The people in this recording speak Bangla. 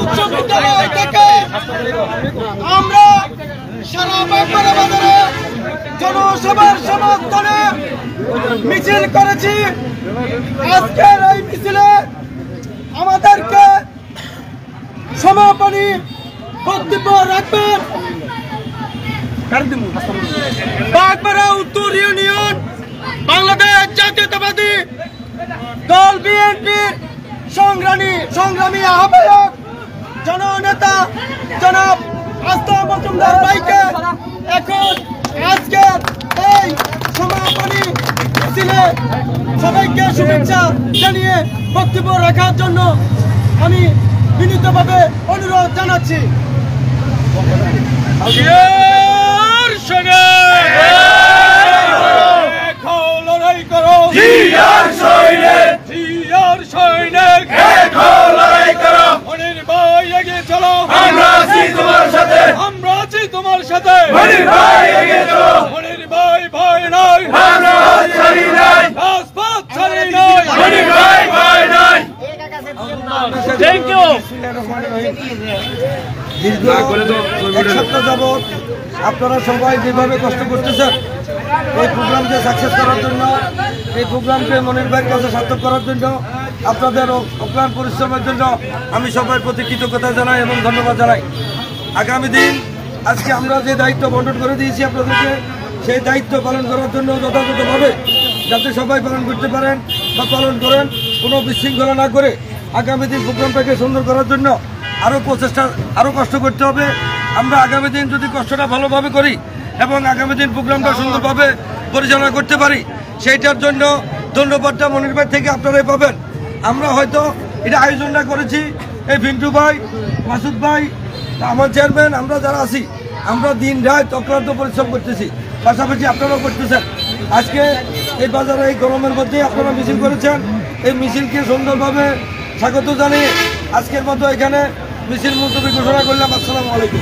উচ্চ বিদ্যালয় থেকে আমরা সারা বাগমারা বাজারে জনসভার সমর্থনে মিছিল করেছি। আজকের এই মিছিলে আমাদেরকে সমাপনী বক্তব্য রাখবেন বাগমারা উত্তর ইউনিয়ন বাংলাদেশ জাতীয়তাবাদী দল বিএনপির সংগ্রামী আহ্বায়ক জননেতা জনাব আস্থা মজুমদার ভাইকে এখন আজকে এই সমাপনী মিছিলে সবাইকে শুভেচ্ছা জানিয়ে বক্তব্য রাখার জন্য আমি বিনীতভাবে অনুরোধ জানাচ্ছি। লড়াই করো মনির ভাই এগিয়ে চলো, আমরা আছি তোমার সাথে, আমরা আছি তোমার সাথে। মনির ভাই এগিয়ে চলো, মনির ভাই ভয় নাই, আমরা ছাড়ি নাই, রাজপথ ছাড়ি নাই, মনির ভাই ভয় নাই। Thank you. দীর্ঘ এক সপ্তাহ যাবৎ আপনারা সবাই যেভাবে কষ্ট করতেছেন এই প্রোগ্রামকে সাকসেস করার জন্য, এই প্রোগ্রামকে মনির ভাইয়ের কাছে সার্থক করার জন্য, আপনাদের অক্লান্ত পরিশ্রমের জন্য আমি সবার প্রতি কৃতজ্ঞতা জানাই এবং ধন্যবাদ জানাই। আগামী দিন আজকে আমরা যে দায়িত্ব বন্টন করে দিয়েছি আপনাদেরকে, সেই দায়িত্ব পালন করার জন্য যথাযথভাবে যাতে সবাই পালন করতে পারেন বা পালন করেন, কোনো বিশৃঙ্খলা না করে আগামী দিন প্রোগ্রামটাকে সুন্দর করার জন্য আরও প্রচেষ্টা, আরও কষ্ট করতে হবে। আমরা আগামী দিন যদি কষ্টটা ভালোভাবে করি এবং আগামী দিন প্রোগ্রামটা সুন্দরভাবে পরিচালনা করতে পারি, সেইটার জন্য ধন্যবাদটা মনির ভাই থেকে আপনারাই পাবেন। আমরা হয়তো এটা আয়োজনটা করেছি, এই ভিন্টু ভাই, মাসুদ ভাই, আমার চেয়ারম্যান, আমরা যারা আছি আমরা দিন রাত অক্লান্ত পরিশ্রম করতেছি, পাশাপাশি আপনারাও করতেছেন। আজকে এই বাজারে এই গরমের মধ্যে আপনারা মিছিল করেছেন, এই মিছিলকে সুন্দরভাবে স্বাগত জানিয়ে আজকের মতো এখানে মিছিল মুলতবি ঘোষণা করলাম। আসসালামু আলাইকুম।